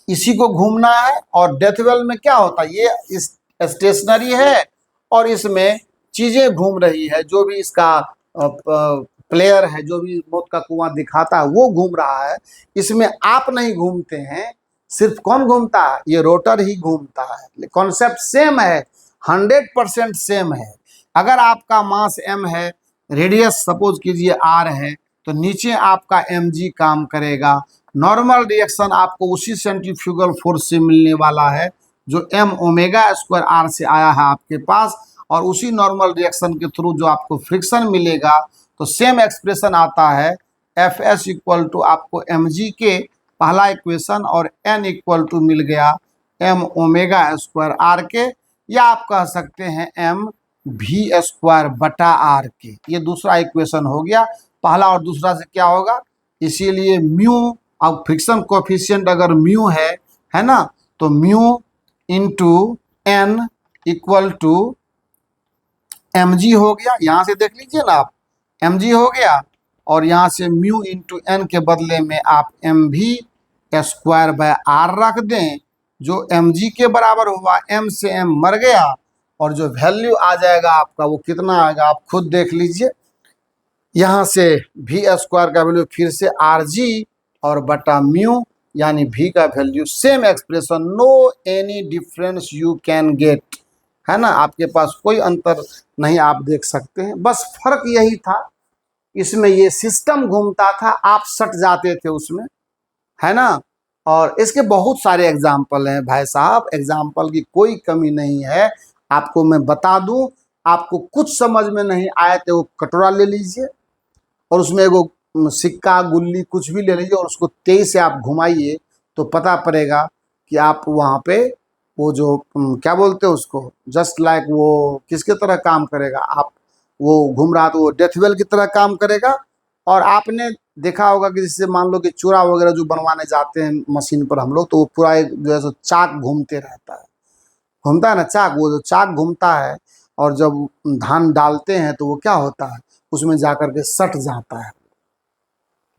इसी को घूमना है, और डेथ वेल में क्या होता है, ये इस स्टेशनरी है और इसमें चीजें घूम रही है, जो भी इसका प्लेयर है, जो भी मौत का कुआं दिखाता है वो घूम रहा है। इसमें आप नहीं घूमते हैं, सिर्फ कौन घूमता है, ये रोटर ही घूमता है। कॉन्सेप्ट सेम है, 100% सेम है। अगर आपका मास m है, रेडियस सपोज कीजिए r है, तो नीचे आपका mg काम करेगा। नॉर्मल रिएक्शन आपको उसी सेंट्रीफ्यूगल फोर्स से मिलने वाला है जो m ओमेगा स्क्वायर r से आया है आपके पास, और उसी नॉर्मल रिएक्शन के थ्रू जो आपको फ्रिक्शन मिलेगा, तो सेम एक्सप्रेशन आता है Fs इक्वल टू आपको mg के पहला इक्वेशन, और n इक्वल टू मिल गया m ओमेगा स्क्वायर r के, या आप कह सकते हैं m v स्क्वायर बटा r के। ये दूसरा इक्वेशन हो गया, पहला और दूसरा से क्या होगा, इसीलिए म्यू, अब फ्रिक्शन कोफिशिएंट अगर म्यू है ना, तो mu into n equal to mg हो गया। यहाँ से देख लीजिए ना आप, mg हो गया, और यहाँ से म्यू इंटू n के बदले में आप mv स्क्वायर बाय r रख दें, जो mg के बराबर हुआ, m से m मर गया, और जो वैल्यू आ जाएगा आपका वो कितना आएगा आप खुद देख लीजिए। यहाँ से v स्क्वायर का वैल्यू फिर से rg और बटा म्यू, यानी v का value same expression, no any difference you can get, है ना, आपके पास कोई अंतर नहीं आप देख सकते हैं। बस फर्क यही था, इसमें ये सिस्टम घूमता था, आप सट जाते थे उसमें, है ना। और इसके बहुत सारे एग्जाम्पल हैं भाई साहब, एग्जाम्पल की कोई कमी नहीं है। आपको मैं बता दूं, आपको कुछ समझ में नहीं आए तो वो कटोरा ले लीजिए और उसमें एगो सिक्का गुल्ली कुछ भी ले लीजिए और उसको तेज से आप घुमाइए, तो पता पड़ेगा कि आप वहाँ पे वो जो क्या बोलते हैं उसको, जस्ट लाइक वो किसके तरह काम करेगा, आप वो घूम रहा तो वो डेथ वेल की तरह काम करेगा। और आपने देखा होगा कि जैसे मान लो कि चूड़ा वगैरह जो बनवाने जाते हैं मशीन पर हम लोग, तो वो पूरा एक जो है सो चाक घूमते रहता है, घूमता है ना चाक, वो जो चाक घूमता है, और जब धान डालते हैं तो वो क्या होता है, उसमें जाकर के सट जाता है।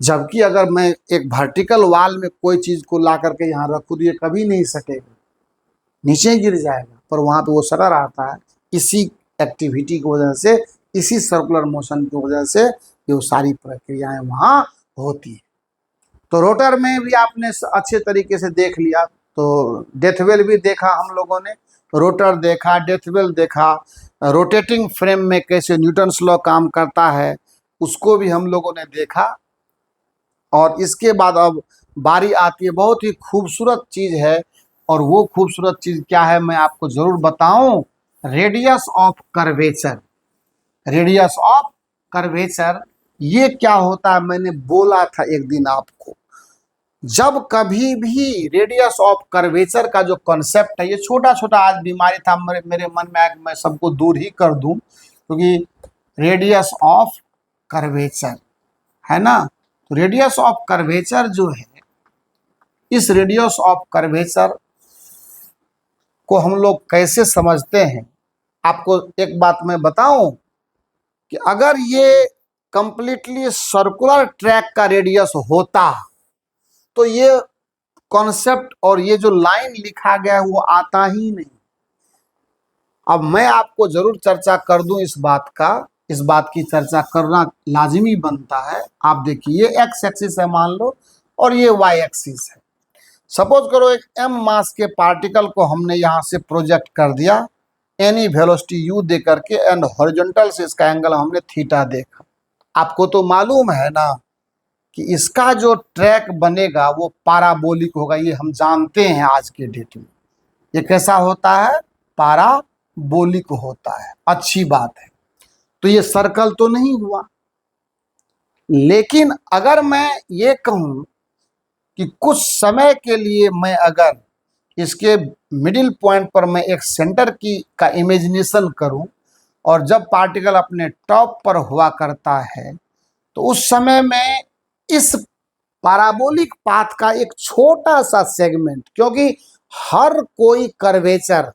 जबकि अगर मैं एक वर्टिकल वाल में कोई चीज को ला करके यहाँ रखूँ तो ये कभी नहीं सटेगा, नीचे गिर जाएगा, पर वहाँ पे वो सटा रहता है। इसी एक्टिविटी की वजह से, इसी सर्कुलर मोशन की वजह से ये सारी प्रक्रियाएं वहाँ होती है। तो रोटर में भी आपने अच्छे तरीके से देख लिया, तो डेथ वेल भी देखा हम लोगों ने, रोटर देखा, डेथ वेल देखा, रोटेटिंग फ्रेम में कैसे न्यूटन्स लॉ काम करता है उसको भी हम लोगों ने देखा। और इसके बाद अब बारी आती है बहुत ही खूबसूरत चीज़ है, और वो खूबसूरत चीज़ क्या है मैं आपको ज़रूर बताऊं, radius of curvature. Radius of curvature ये क्या होता है, मैंने बोला था एक दिन आपको, जब कभी भी रेडियस ऑफ कर्वेचर का जो कॉन्सेप्ट है, ये छोटा छोटा आज बीमारी था मेरे मन में आया, मैं सबको दूर ही कर दूं, क्योंकि रेडियस ऑफ कर्वेचर है ना, तो रेडियस ऑफ कर्वेचर जो है, इस रेडियस ऑफ कर्वेचर को हम लोग कैसे समझते हैं, आपको एक बात मैं बताऊं कि अगर ये कंप्लीटली सर्कुलर ट्रैक का रेडियस होता तो ये कॉन्सेप्ट और ये जो लाइन लिखा गया है वो आता ही नहीं। अब मैं आपको जरूर चर्चा कर दूं इस बात की चर्चा करना लाजिमी बनता है। आप देखिए ये एक्स एक्सिस है मान लो और ये वाई एक्सिस है। सपोज करो एक m मास के पार्टिकल को हमने यहाँ से प्रोजेक्ट कर दिया एनी वेलोसिटी u दे करके एंड हॉरिजॉन्टल से इसका एंगल हमने थीटा देखा। आपको तो मालूम है ना कि इसका जो ट्रैक बनेगा वो पाराबोलिक होगा, ये हम जानते हैं आज के डेट में। ये कैसा होता है? पाराबोलिक होता है। अच्छी बात है। तो ये सर्कल तो नहीं हुआ, लेकिन अगर मैं ये कहूं कि कुछ समय के लिए मैं अगर इसके मिडिल पॉइंट पर मैं एक सेंटर का इमेजिनेशन करूं और जब पार्टिकल अपने टॉप पर हुआ करता है तो उस समय में इस पैराबोलिक पाथ का एक छोटा सा सेगमेंट, क्योंकि हर कोई कर्वेचर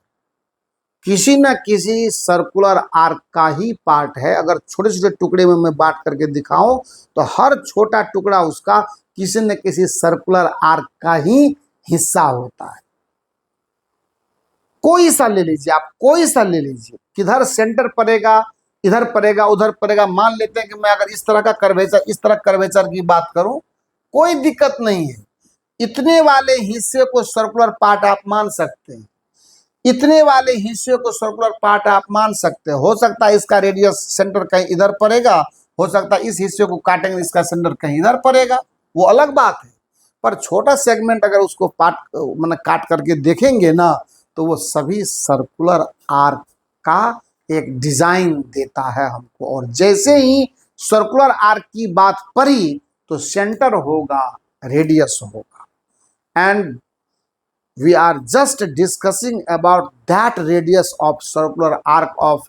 किसी न किसी सर्कुलर आर्क का ही पार्ट है। अगर छोटे छोटे टुकड़े में मैं बांट करके दिखाऊं तो हर छोटा टुकड़ा उसका किसी न किसी सर्कुलर आर्क का ही हिस्सा होता है। कोई सा ले लीजिए आप, कोई सा ले लीजिए, किधर सेंटर पड़ेगा, इधर पड़ेगा, उधर पड़ेगा। मान लेते हैं कि मैं अगर इस तरह का कर्वेचर, इस तरह कर्वेचर की बात करूं, कोई दिक्कत नहीं है। इतने वाले हिस्से को सर्कुलर पार्ट आप मान सकते हैं, इतने वाले हिस्से को सर्कुलर पार्ट आप मान सकते हैं। हो सकता है इसका रेडियस सेंटर कहीं इधर पड़ेगा, हो सकता है इस हिस्से को काटेंगे इसका सेंटर कहीं इधर पड़ेगा, वो अलग बात है। पर छोटा सेगमेंट अगर उसको मतलब काट करके देखेंगे ना तो वो सभी सर्कुलर आर्क का एक डिजाइन देता है हमको। और जैसे ही सर्कुलर आर्क की बात पड़ी तो सेंटर होगा, रेडियस होगा। And we are just discussing about that radius of circular arc of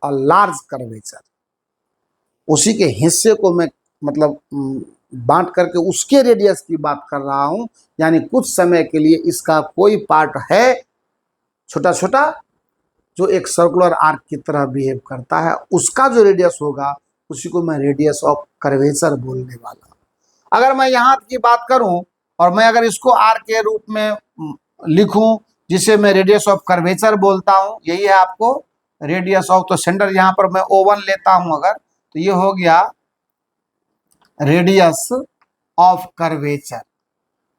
a large curvature. उसी के हिस्से को मैं मतलब बांट करके उसके रेडियस की बात कर रहा हूं। यानी कुछ समय के लिए इसका कोई पार्ट है छोटा छोटा जो एक सर्कुलर आर्क की तरह बिहेव करता है, उसका जो रेडियस होगा उसी को मैं रेडियस ऑफ कर्वेचर बोलने वाला। अगर मैं यहाँ की बात करूं और मैं अगर इसको आर के रूप में लिखूं जिसे मैं रेडियस ऑफ कर्वेचर बोलता हूं, यही है आपको रेडियस ऑफ, तो सेंटर यहाँ पर मैं O1 लेता हूं अगर, तो ये हो गया रेडियस ऑफ कर्वेचर।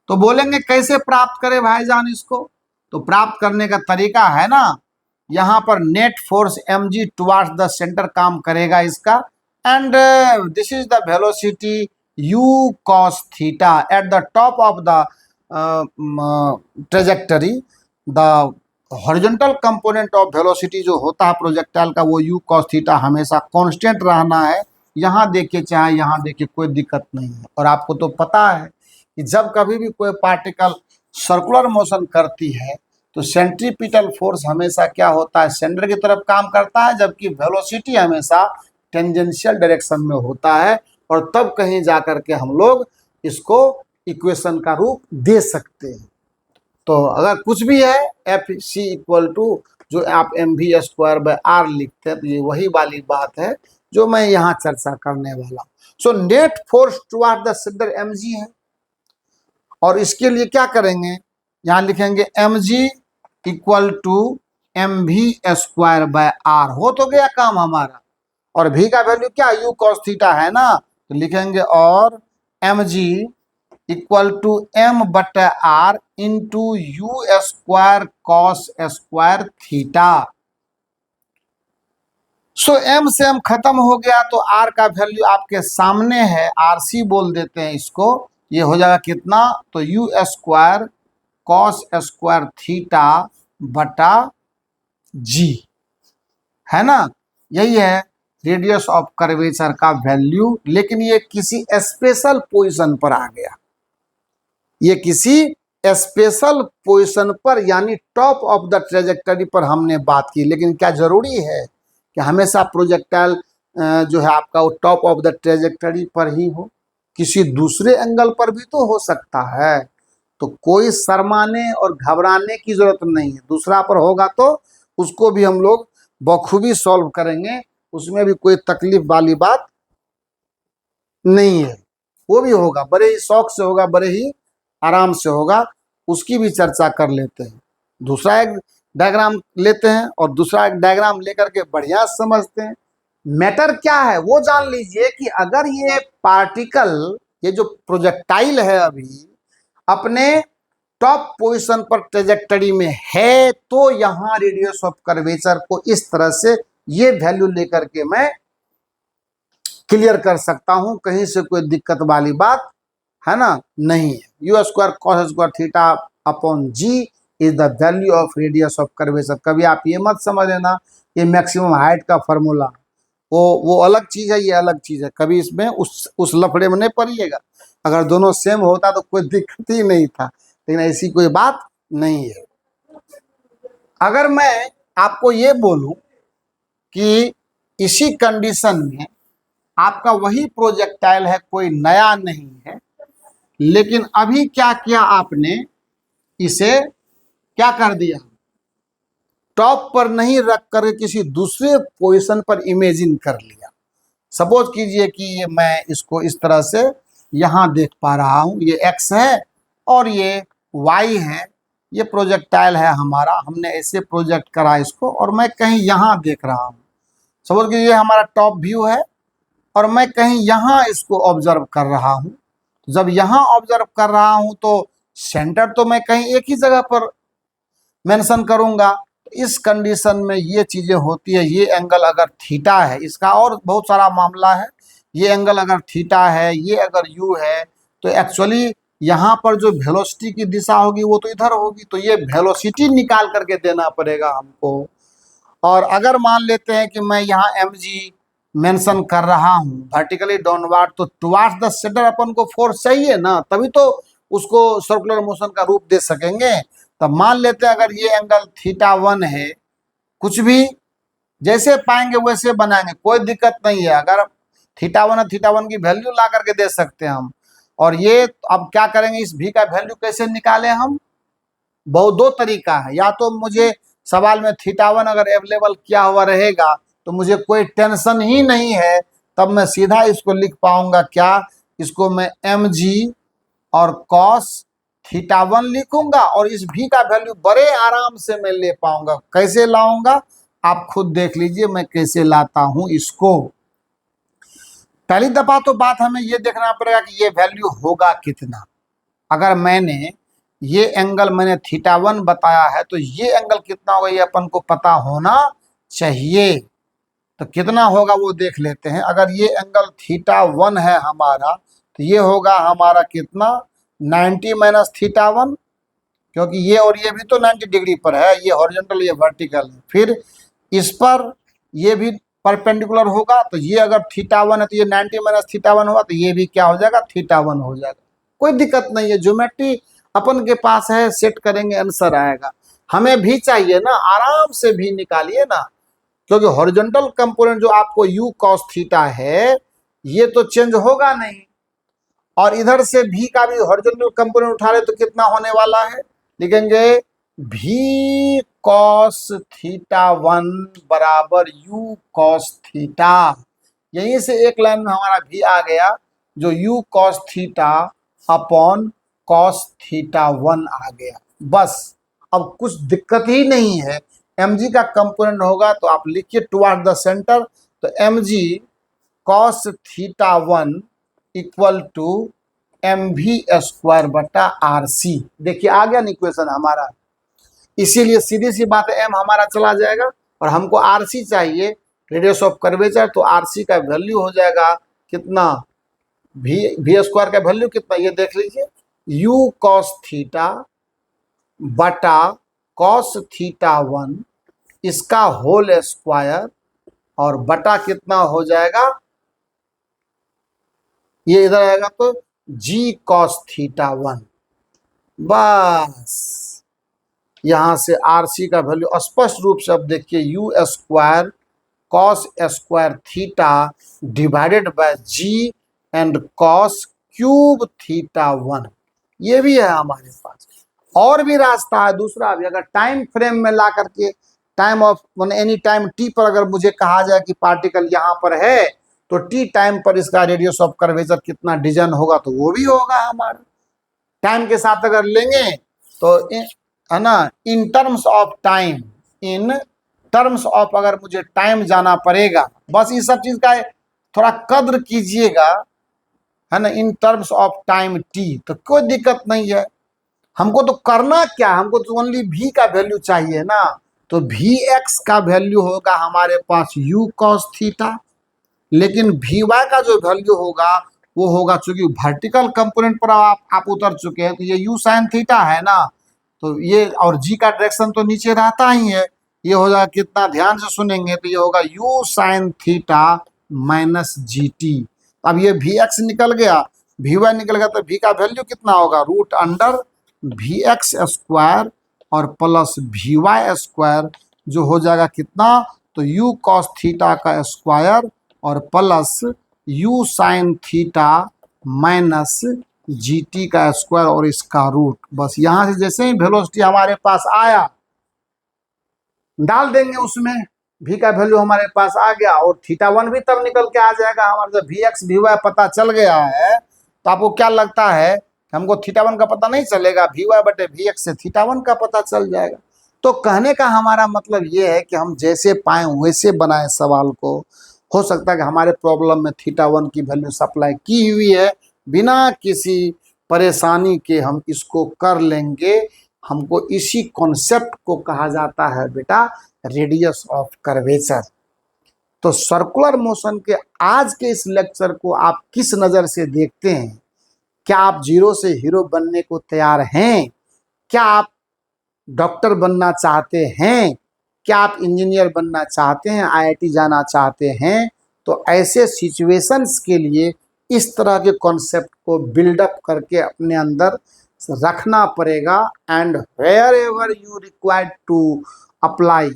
तो बोलेंगे कैसे प्राप्त करें भाईजान इसको? तो प्राप्त करने का तरीका है ना, यहाँ पर net force mg towards the centre काम करेगा इसका, and this is the velocity u cos theta at the top of the trajectory. The horizontal component of velocity जो होता है प्रोजेक्टाइल का वो u cos थीटा हमेशा कांस्टेंट रहना है। यहाँ देखिए चाहे यहाँ देखिए कोई दिक्कत नहीं है। और आपको तो पता है कि जब कभी भी कोई पार्टिकल सर्कुलर मोशन करती है तो सेंट्रीपिटल फोर्स हमेशा क्या होता है? सेंटर की तरफ काम करता है, जबकि वेलोसिटी हमेशा टेंजेंशियल डायरेक्शन में होता है। और तब कहीं जाकर के हम लोग इसको इक्वेशन का रूप दे सकते हैं। तो अगर कुछ भी है एफ सी इक्वल टू जो आप mv²/r लिखते हैं, तो ये वही वाली बात है जो मैं यहाँ चर्चा करने वाला। So net force toward the centre mg है। और इसके लिए क्या करेंगे? यहाँ लिखेंगे mg इक्वल टू mv²/r। हो तो गया काम हमारा। और v का वैल्यू क्या? u cos थीटा है ना, तो लिखेंगे और mg equal to m/r into u² cos² theta. So m से m खत्म हो गया तो r का वैल्यू आपके सामने है, rc बोल देते हैं इसको। ये हो जाएगा कितना? तो u² cos² थीटा बटा g, है ना। यही है रेडियस ऑफ कर्वेचर का वैल्यू। लेकिन ये किसी स्पेशल पोजीशन पर आ गया, ये किसी स्पेशल पोजीशन पर यानी टॉप ऑफ द ट्रेजेक्टरी पर हमने बात की। लेकिन क्या जरूरी है कि हमेशा प्रोजेक्टाइल जो है आपका वो टॉप ऑफ द ट्रेजेक्टरी पर ही हो? किसी दूसरे एंगल पर भी तो हो सकता है। तो कोई शर्माने और घबराने की जरूरत नहीं है। दूसरा पर होगा तो उसको भी हम लोग बखूबी सॉल्व करेंगे, उसमें भी कोई तकलीफ वाली बात नहीं है। वो भी होगा, बड़े ही शौक से होगा, बड़े ही आराम से होगा। उसकी भी चर्चा कर लेते हैं। दूसरा एक डायग्राम लेते हैं और दूसरा एक डायग्राम लेकर के बढ़िया समझते हैं। मैटर क्या है वो जान लीजिए कि अगर ये पार्टिकल, ये जो प्रोजेक्टाइल है अभी अपने टॉप पोजीशन पर ट्रेजेक्टरी में है, तो यहां रेडियस ऑफ कर्वेचर को इस तरह से ये वैल्यू लेकर के मैं क्लियर कर सकता हूं, कहीं से कोई दिक्कत वाली बात है ना नहीं है। U square cos square theta upon g is the value of radius of curvature. कभी आप ये मत समझ लेना ये मैक्सिमम हाइट का फॉर्मूला, वो अलग चीज है, ये अलग चीज है। कभी इसमें उस लफड़े में नहीं पड़िएगा। अगर दोनों सेम होता तो कोई दिक्कत ही नहीं था, लेकिन ऐसी कोई बात नहीं है। अगर मैं आपको ये बोलूं कि इसी कंडीशन में आपका वही प्रोजेक्टाइल है, कोई नया नहीं है, लेकिन अभी क्या किया आपने, इसे क्या कर दिया, टॉप पर नहीं रख कर किसी दूसरे पोजीशन पर इमेजिन कर लिया। सपोज कीजिए कि ये मैं इसको इस तरह से यहां देख पा रहा हूं, ये एक्स है और ये वाई है, ये प्रोजेक्टाइल है हमारा, हमने ऐसे प्रोजेक्ट करा इसको, और मैं कहीं यहां देख रहा हूं। सपोज कीजिए ये हमारा टॉप व्यू है और मैं कहीं यहाँ इसको ऑब्जर्व कर रहा हूँ। जब यहाँ ऑब्जर्व कर रहा हूँ तो सेंटर तो मैं कहीं एक ही जगह पर मेंशन करूंगा। इस कंडीशन में ये चीजें होती है। ये एंगल अगर थीटा है, इसका और बहुत सारा मामला है, ये एंगल अगर थीटा है, ये अगर यू है, तो एक्चुअली यहाँ पर जो वेलोसिटी की दिशा होगी वो तो इधर होगी, तो ये वेलोसिटी निकाल करके देना पड़ेगा हमको। और अगर मान लेते हैं कि मैं यहाँ mg मेंशन कर रहा हूँ वर्टिकली डाउनवर्ड, तो टुवार्ड्स द सेंटर अपन को फोर्स चाहिए ना, तभी तो उसको सर्कुलर मोशन का रूप दे सकेंगे। तब मान लेते हैं अगर ये एंगल θ1 है, कुछ भी जैसे पाएंगे वैसे बनाएंगे, कोई दिक्कत नहीं है। अगर θ1 है, θ1 की वैल्यू ला करके दे सकते हैं हम। और ये अब क्या करेंगे, इस भी का वैल्यू कैसे निकालें हम, बहुत दो तरीका है। या तो मुझे सवाल में θ1 अगर अवेलेबल किया हुआ रहेगा तो मुझे कोई टेंशन ही नहीं है, तब मैं सीधा इसको लिख पाऊंगा क्या, इसको मैं mg और cos θ1 लिखूंगा और इस भी का वैल्यू बड़े आराम से मैं ले पाऊंगा। कैसे लाऊंगा आप खुद देख लीजिए मैं कैसे लाता हूं इसको। पहली दफा तो बात हमें ये देखना पड़ेगा कि ये वैल्यू होगा कितना। अगर मैंने ये एंगल मैंने θ1 बताया है तो ये एंगल कितना होगा ये अपन को पता होना चाहिए। तो कितना होगा वो देख लेते हैं। अगर ये एंगल θ1 है हमारा तो ये होगा हमारा कितना, 90 माइनस θ1, क्योंकि ये और ये भी तो 90 डिग्री पर है, ये हॉरिजॉन्टल ये वर्टिकल है। फिर इस पर ये भी परपेंडिकुलर होगा, तो ये अगर θ1 है तो ये 90 माइनस θ1 होगा, तो ये भी क्या हो जाएगा, θ1 हो जाएगा। कोई दिक्कत नहीं है, ज्योमेट्री अपन के पास है, सेट करेंगे आंसर आएगा। हमें भी चाहिए ना, आराम से भी निकालिए ना, क्योंकि हॉरिजॉन्टल कंपोनेंट जो आपको u cos थीटा है ये तो चेंज होगा नहीं, और इधर से भी का भी हॉरिजॉन्टल कंपोनेंट उठा रहे तो कितना होने वाला है, लिखेंगे v cos θ1 बराबर u cos थीटा। यहीं से एक लाइन में हमारा v आ गया जो u cos theta upon cos θ1 आ गया। बस अब कुछ दिक्कत ही नहीं है। mg का कंपोनेंट होगा तो आप लिखिए टुवर्ड द सेंटर, तो mg cos θ1 equal to mv square बटा rc। देखिए आ गया इक्वेशन हमारा, इसीलिए सीधी सी बात है m हमारा चला जाएगा और हमको rc चाहिए, रेडियस ऑफ कर्वेचर। तो rc का वैल्यू हो जाएगा कितना, v स्क्वायर का वैल्यू कितना ये देख लीजिए, u cos थीटा बटा cos θ1 इसका होल स्क्वायर और बटा कितना हो जाएगा, ये इधर आएगा तो g cos θ1। बस यहां से rc का वैल्यू स्पष्ट रूप से अब देखिए u square cos square theta divided by g and cos cube θ1, ये भी है हमारे पास। और भी रास्ता है दूसरा भी, अगर टाइम फ्रेम में ला करके time of any time t पर अगर मुझे कहा जाए कि पार्टिकल यहाँ पर है तो t टाइम पर इसका रेडियस ऑफ कर्वेचर कितना डिजाइन होगा, तो वो भी होगा हमारा। टाइम के साथ अगर लेंगे तो है ना, in terms of time, in terms of अगर मुझे टाइम जाना पड़ेगा, बस इस सब चीज का थोड़ा कद्र कीजिएगा, है ना, in terms of time T, तो कोई दिक्कत नहीं है। हमको तो करना क्या, हमको तो ओनली v का वैल्यू चाहिए ना, तो vx का वैल्यू होगा हमारे पास u cos थीटा, लेकिन vy का जो वैल्यू होगा वो होगा, चूंकि वर्टिकल कंपोनेंट पर आप उतर चुके हैं, तो ये u sin थीटा है ना, तो ये और g का डायरेक्शन तो नीचे रहता ही है, ये हो जाएगा, कितना ध्यान से सुनेंगे तो ये होगा u sin theta minus G T. अब ये vx निकल गया, vy निकल गया, तो v का वैल्यू कितना होगा, रूट अंडर vx स्क्वायर और प्लस vy स्क्वायर, जो हो जाएगा कितना, तो u cos थीटा का स्क्वायर और plus u sin theta minus G T का स्क्वायर और इसका रूट। बस यहां से जैसे ही वेलोसिटी हमारे पास आया डाल देंगे उसमें, v का वैल्यू हमारे पास आ गया, और थीटा वन भी तब निकल के आ जाएगा हमारे, जब vx vy पता चल गया है तो आपको क्या लगता है, हमको थीटा वन का पता नहीं चलेगा, vy बटे vx से थीटा वन का पता चल जाएगा। तो कहने का हमारा मतलब ये है कि हम जैसे पाए वैसे बनाए सवाल को, हो सकता है कि हमारे प्रॉब्लम में थीटा वन की वैल्यू सप्लाई की हुई है, बिना किसी परेशानी के हम इसको कर लेंगे। हमको इसी कॉन्सेप्ट को कहा जाता है बेटा रेडियस ऑफ कर्वेचर। तो सर्कुलर मोशन के आज के इस लेक्चर को आप किस नज़र से देखते हैं? क्या आप जीरो से हीरो बनने को तैयार हैं? क्या आप डॉक्टर बनना चाहते हैं? क्या आप इंजीनियर बनना चाहते हैं, आईआईटी जाना चाहते हैं? तो ऐसे सिचुएशंस के लिए इस तरह के कॉन्सेप्ट को बिल्डअप करके अपने अंदर रखना पड़ेगा, and wherever you required to apply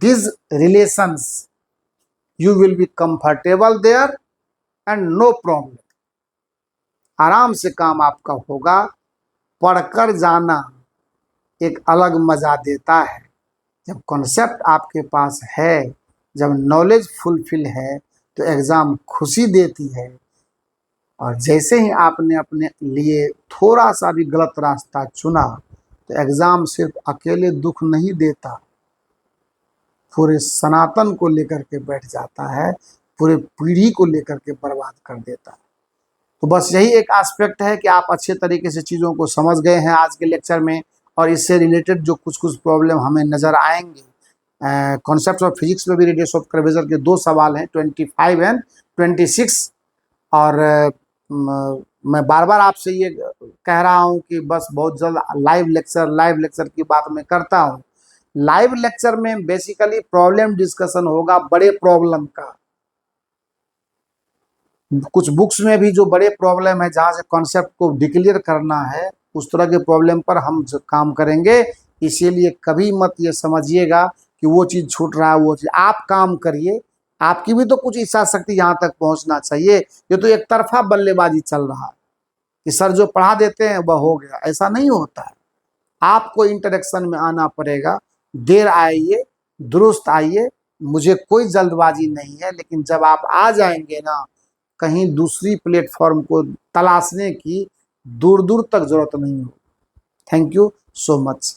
this relations you will be comfortable there and no problem. आराम से काम आपका होगा। पढ़कर जाना एक अलग मजा देता है, जब कॉन्सेप्ट आपके पास है, जब नॉलेज फुलफिल है तो एग्ज़ाम खुशी देती है। और जैसे ही आपने अपने लिए थोड़ा सा भी गलत रास्ता चुना तो एग्ज़ाम सिर्फ अकेले दुख नहीं देता, पूरे सनातन को लेकर के बैठ जाता है, पूरे पीढ़ी को लेकर के बर्बाद कर देता है। तो बस यही एक एस्पेक्ट है कि आप अच्छे तरीके से चीज़ों को समझ गए हैं आज के लेक्चर में, और इससे रिलेटेड जो कुछ कुछ प्रॉब्लम हमें नज़र आएंगे, कॉन्सेप्ट ऑफ फिजिक्स में भी रेडियस ऑफ कर्वेचर के 2 सवाल हैं, 25 एंड 26। और मैं बार बार आपसे ये कह रहा हूँ कि बस बहुत जल्द लाइव लेक्चर की बात मैं करता हूँ। लाइव लेक्चर में बेसिकली प्रॉब्लम डिस्कशन होगा, बड़े प्रॉब्लम का। कुछ बुक्स में भी जो बड़े प्रॉब्लम है, जहाँ से कॉन्सेप्ट को डिक्लेयर करना है, उस तरह के प्रॉब्लम पर हम काम करेंगे। इसीलिए कभी मत ये समझिएगा कि वो चीज़ छूट रहा है, वो चीज़ आप काम करिए। आपकी भी तो कुछ इच्छा शक्ति यहाँ तक पहुँचना चाहिए। ये तो एक तरफा बल्लेबाजी चल रहा है कि सर जो पढ़ा देते हैं वह हो गया, ऐसा नहीं होता है। आपको इंटरेक्शन में आना पड़ेगा। देर आइए, दुरुस्त आइए, मुझे कोई जल्दबाजी नहीं है, लेकिन जब आप आ जाएंगे ना, कहीं दूसरी प्लेटफॉर्म को तलाशने की दूर दूर तक जरूरत नहीं हो। Thank you so much.